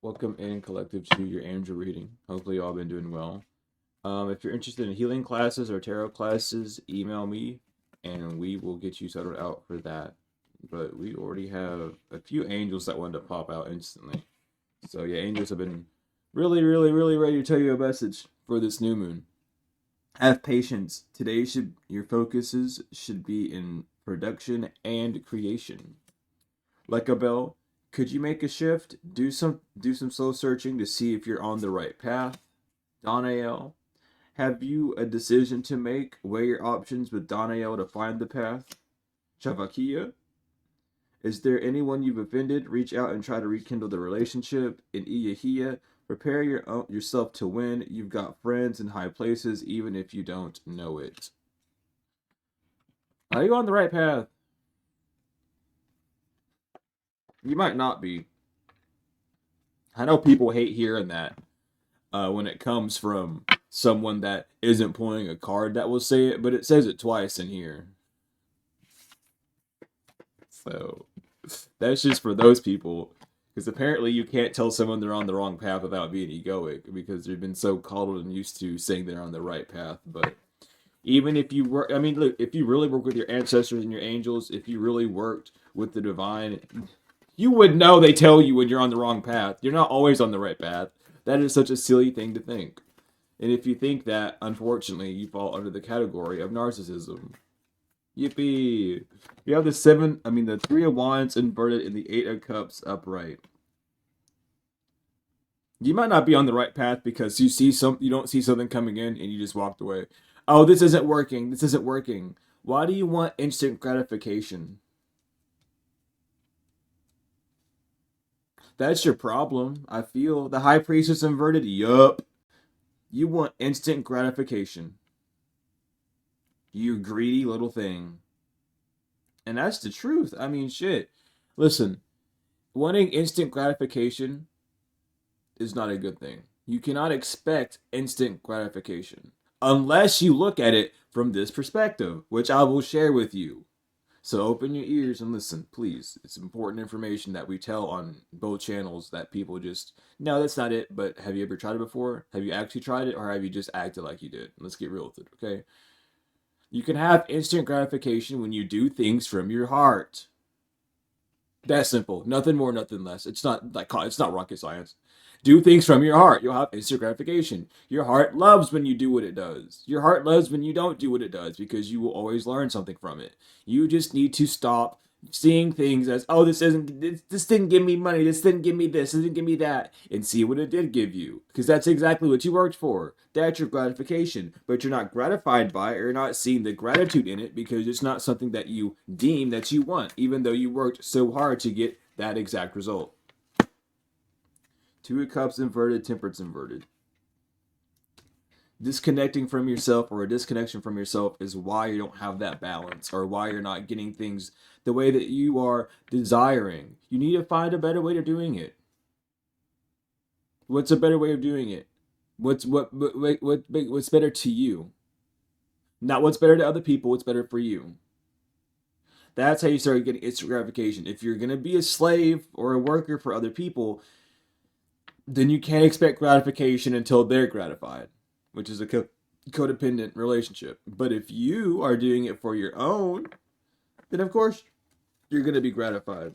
Welcome in, collective, to your angel reading. Hopefully, you all been doing well. If you're interested in healing classes or tarot classes, email me and we will get you settled out for that. But we already have a few angels that wanted to pop out instantly. So, yeah, angels have been really, really, really ready to tell you a message for this new moon. Have patience. Today, your focuses should be in production and creation. Like a bell, could you make a shift? Do some soul searching to see if you're on the right path. Danael, have you a decision to make? Weigh your options with Danael to find the path. Chavakia, is there anyone you've offended? Reach out and try to rekindle the relationship. In Iyahia, prepare yourself to win. You've got friends in high places, even if you don't know it. Are you on the right path? You might not be. I know people hate hearing that when it comes from someone that isn't pulling a card that will say it, but it says it twice in here. So that's just for those people. Because apparently you can't tell someone they're on the wrong path without being egoic because they've been so coddled and used to saying they're on the right path. But even if you work, I mean, look, if you really work with your ancestors and your angels, if you really worked with the divine, you would know they tell you when you're on the wrong path. You're not always on the right path. That is such a silly thing to think. And if you think that, unfortunately, you fall under the category of narcissism. Yippee! You have the Three of Wands inverted and the Eight of Cups upright. You might not be on the right path because you don't see something coming in and you just walked away. Oh, this isn't working. This isn't working. Why do you want instant gratification? That's your problem. I feel the High Priestess inverted. Yup. You want instant gratification. You greedy little thing. And that's the truth. I mean, shit. Listen, wanting instant gratification is not a good thing. You cannot expect instant gratification unless you look at it from this perspective, which I will share with you. So open your ears and listen, please. It's important information that we tell on both channels that people just, no, that's not it. But have you ever tried it before? Have you actually tried it, or have you just acted like you did? Let's get real with it, okay? You can have instant gratification when you do things from your heart. That's simple. Nothing more, nothing less. It's not rocket science. Do things from your heart. You'll have instant gratification. Your heart loves when you do what it does. Your heart loves when you don't do what it does because you will always learn something from it. You just need to stop seeing things as, oh, this didn't give me money, this didn't give me this didn't give me that, and see what it did give you, because that's exactly what you worked for. That's your gratification, but you're not gratified by it, or you're not seeing the gratitude in it because it's not something that you deem that you want, even though you worked so hard to get that exact result. Two of Cups inverted, Temperance inverted. Disconnecting from yourself, or a disconnection from yourself, is why you don't have that balance, or why you're not getting things the way that you are desiring. You need to find a better way of doing it. What's a better way of doing it? What's better to you? Not what's better to other people, what's better for you. That's how you start getting instant gratification. If you're gonna be a slave or a worker for other people, then you can't expect gratification until they're gratified, which is a codependent relationship. But if you are doing it for your own, then of course you're going to be gratified.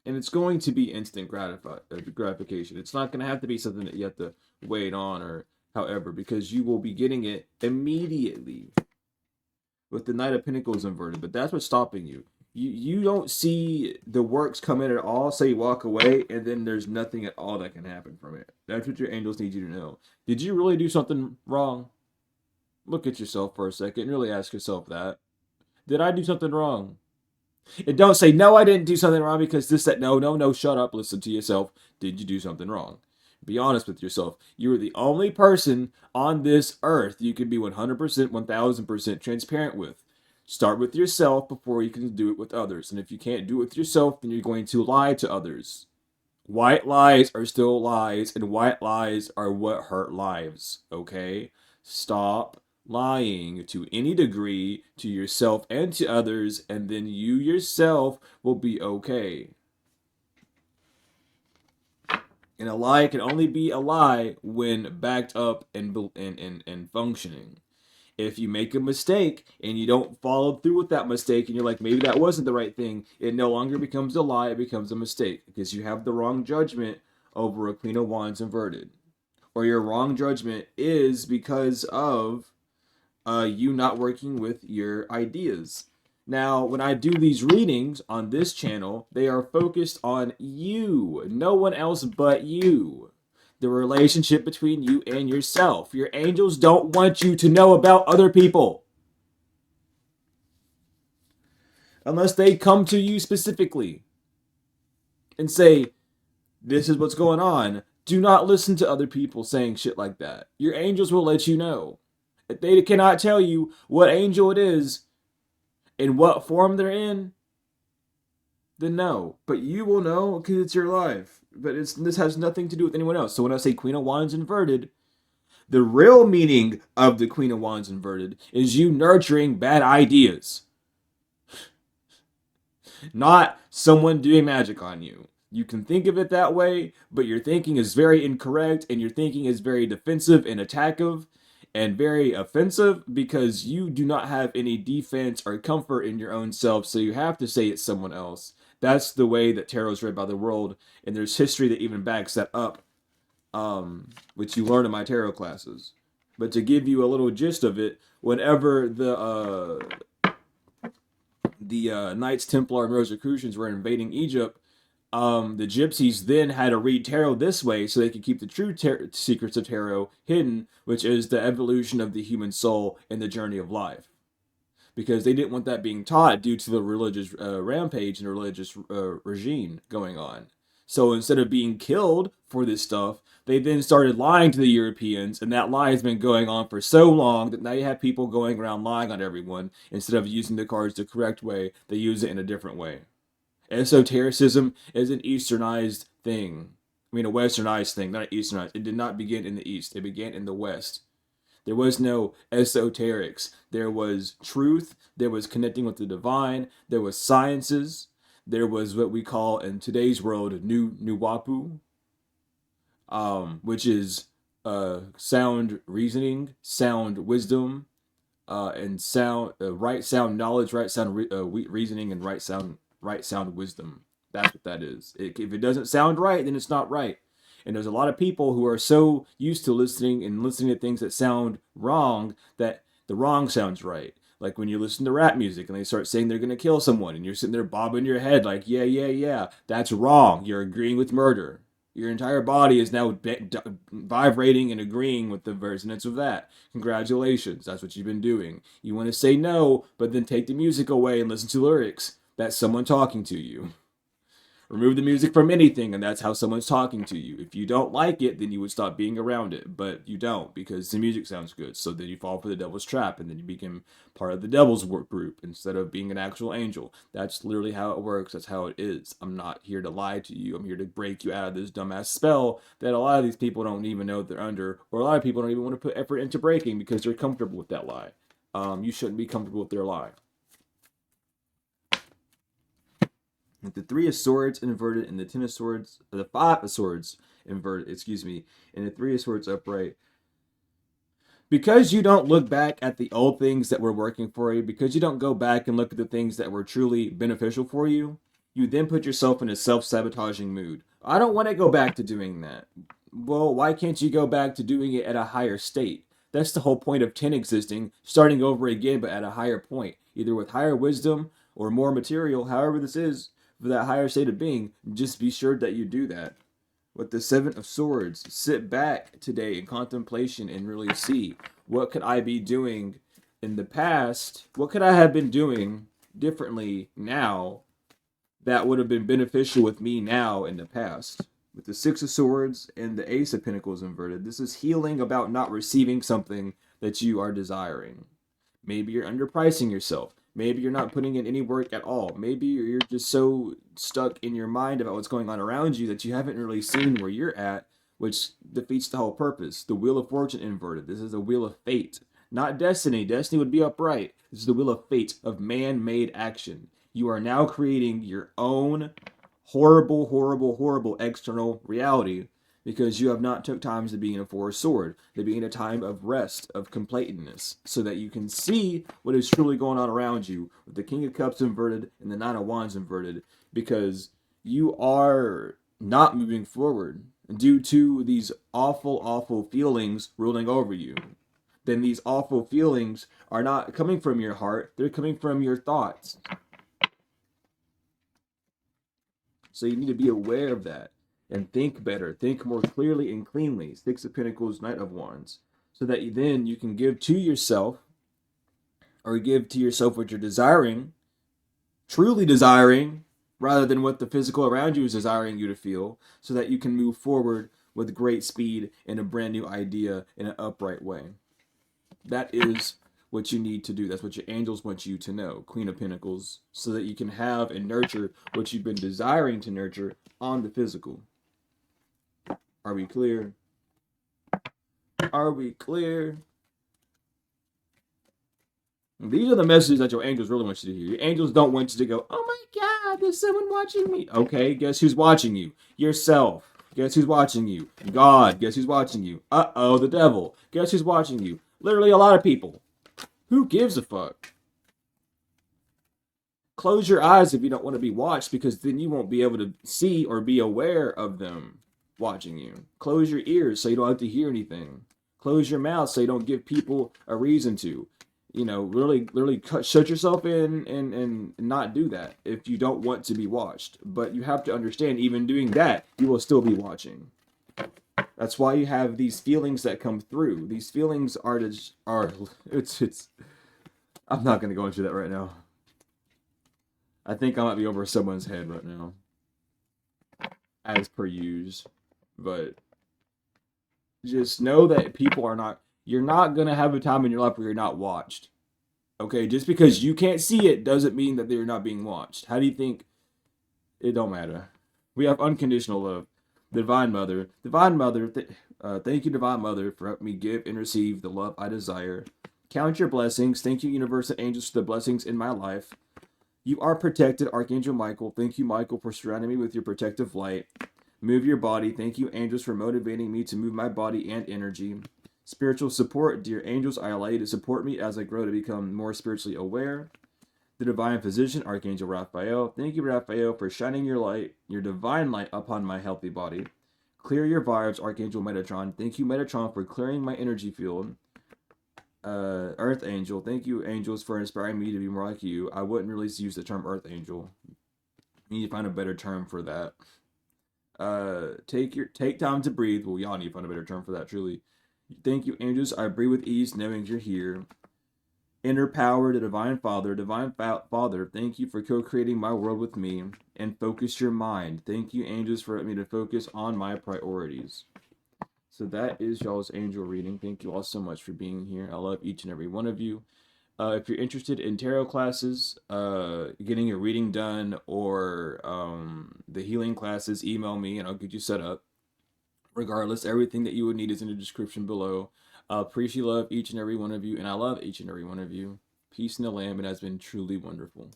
And it's going to be instant gratification. It's not going to have to be something that you have to wait on or however, because you will be getting it immediately with the Knight of Pentacles inverted. But that's what's stopping you. You don't see the works come in at all, so you walk away, and then there's nothing at all that can happen from it. That's what your angels need you to know. Did you really do something wrong? Look at yourself for a second and really ask yourself that. Did I do something wrong? And don't say, no, I didn't do something wrong because this, that. No, no, no, shut up. Listen to yourself. Did you do something wrong? Be honest with yourself. You are the only person on this earth you can be 100%, 1000% transparent with. Start with yourself before you can do it with others. And if you can't do it with yourself, then you're going to lie to others. White lies are still lies, and white lies are what hurt lives, okay? Stop lying to any degree to yourself and to others, and then you yourself will be okay. And a lie can only be a lie when backed up and functioning. If you make a mistake and you don't follow through with that mistake and you're like, maybe that wasn't the right thing, it no longer becomes a lie, it becomes a mistake because you have the wrong judgment over a Queen of Wands inverted. Or your wrong judgment is because of you not working with your ideas. Now, when I do these readings on this channel, they are focused on you, no one else but you. The relationship between you and yourself. Your angels don't want you to know about other people. Unless they come to you specifically and say, this is what's going on. Do not listen to other people saying shit like that. Your angels will let you know. If they cannot tell you what angel it is and what form they're in, then no. But you will know because it's your life. But this has nothing to do with anyone else. So when I say Queen of Wands inverted, the real meaning of the Queen of Wands inverted is you nurturing bad ideas. Not someone doing magic on you. You can think of it that way, but your thinking is very incorrect and your thinking is very defensive and attackive and very offensive because you do not have any defense or comfort in your own self, so you have to say it's someone else. That's the way that tarot is read by the world, and there's history that even backs that up, which you learn in my tarot classes. But to give you a little gist of it, whenever the Knights Templar and Rosicrucians were invading Egypt, the gypsies then had to read tarot this way so they could keep the true secrets of tarot hidden, which is the evolution of the human soul and the journey of life. Because they didn't want that being taught due to the religious rampage and the religious regime going on. So instead of being killed for this stuff, they then started lying to the Europeans, and that lie has been going on for so long that now you have people going around lying on everyone. Instead of using the cards the correct way, they use it in a different way. Esotericism is an Easternized thing. I mean, a Westernized thing, not an Easternized. It did not begin in the East. It began in the West. There was no esoterics. There was truth. There was connecting with the divine. There was sciences. There was what we call in today's world Nuwapu, which is sound reasoning, sound wisdom, and sound right sound knowledge, right sound reasoning, and right sound wisdom. That's what that is. If it doesn't sound right, then it's not right. And there's a lot of people who are so used to listening to things that sound wrong that the wrong sounds right. Like when you listen to rap music and they start saying they're going to kill someone and you're sitting there bobbing your head like, yeah, yeah, yeah. That's wrong. You're agreeing with murder. Your entire body is now vibrating and agreeing with the resonance of that. Congratulations. That's what you've been doing. You want to say no, but then take the music away and listen to lyrics. That's someone talking to you. Remove the music from anything, and that's how someone's talking to you. If you don't like it, then you would stop being around it. But you don't, because the music sounds good. So then you fall for the devil's trap, and then you become part of the devil's work group instead of being an actual angel. That's literally how it works. That's how it is. I'm not here to lie to you. I'm here to break you out of this dumbass spell that a lot of these people don't even know they're under, or a lot of people don't even want to put effort into breaking because they're comfortable with that lie. You shouldn't be comfortable with their lie. With the Three of Swords inverted and the Ten of Swords, the Five of Swords inverted, and the Three of Swords upright. Because you don't look back at the old things that were working for you, because you don't go back and look at the things that were truly beneficial for you, you then put yourself in a self-sabotaging mood. I don't want to go back to doing that. Well, why can't you go back to doing it at a higher state? That's the whole point of 10 existing, starting over again, but at a higher point, either with higher wisdom or more material, however this is, for that higher state of being. Just be sure that you do that. With the Seven of Swords, sit back today in contemplation and really see, what could I be doing in the past? What could I have been doing differently now that would have been beneficial with me now in the past? With the Six of Swords and the Ace of Pentacles inverted, this is healing about not receiving something that you are desiring. Maybe you're underpricing yourself. Maybe you're not putting in any work at all. Maybe you're just so stuck in your mind about what's going on around you that you haven't really seen where you're at, which defeats the whole purpose. The Wheel of Fortune inverted. This is the Wheel of Fate. Not destiny. Destiny would be upright. This is the Wheel of Fate, of man-made action. You are now creating your own horrible, horrible, horrible external reality because you have not took times to be in a forest sword, to be in a time of rest, of complacentness, so that you can see what is truly going on around you with the King of Cups inverted and the Nine of Wands inverted, because you are not moving forward due to these awful, awful feelings ruling over you. Then these awful feelings are not coming from your heart, they're coming from your thoughts. So you need to be aware of that and think better, think more clearly and cleanly. Six of Pentacles, Knight of Wands. So that then you can give to yourself, or give to yourself what you're desiring, truly desiring, rather than what the physical around you is desiring you to feel, so that you can move forward with great speed in a brand new idea in an upright way. That is what you need to do. That's what your angels want you to know, Queen of Pentacles, so that you can have and nurture what you've been desiring to nurture on the physical. Are we clear? Are we clear? These are the messages that your angels really want you to hear. Your angels don't want you to go, oh my God, there's someone watching me. Okay, guess who's watching you? Yourself. Guess who's watching you? God. Guess who's watching you? Uh-oh, the devil. Guess who's watching you? Literally a lot of people. Who gives a fuck? Close your eyes if you don't want to be watched, because then you won't be able to see or be aware of them watching you. Close your ears so you don't have to hear anything. Close your mouth so you don't give people a reason to. You know, really shut yourself in and not do that if you don't want to be watched. But you have to understand, even doing that, you will still be watching. That's why you have these feelings that come through. These feelings are it's I'm not going to go into that right now. I think I might be over someone's head right now, as per usual. But just know that people are not, you're not going to have a time in your life where you're not watched. Okay, just because you can't see it doesn't mean that they're not being watched. How do you think? It don't matter. We have unconditional love. Divine Mother. Thank you, Divine Mother, for helping me give and receive the love I desire. Count your blessings. Thank you, Universe and Angels, for the blessings in my life. You are protected, Archangel Michael. Thank you, Michael, for surrounding me with your protective light. Move your body. Thank you, angels, for motivating me to move my body and energy. Spiritual support. Dear angels, I allow you to support me as I grow to become more spiritually aware. The Divine Physician, Archangel Raphael. Thank you, Raphael, for shining your light, your divine light, upon my healthy body. Clear your vibes, Archangel Metatron. Thank you, Metatron, for clearing my energy field. Earth Angel. Thank you, angels, for inspiring me to be more like you. I wouldn't really use the term Earth Angel. You need to find a better term for that. Take time to breathe. Well, y'all need to find a better term for that, truly. Thank you, angels. I breathe with ease, knowing you're here. Inner power, the Divine Father. Divine Father, thank you for co-creating my world with me. And focus your mind. Thank you, angels, for letting me to focus on my priorities. So that is y'all's angel reading. Thank you all so much for being here. I love each and every one of you. If you're interested in tarot classes, getting a reading done, or the healing classes, email me and I'll get you set up. Regardless, everything that you would need is in the description below. Appreciate love each and every one of you, and I love each and every one of you. Peace in the Lamb. It has been truly wonderful.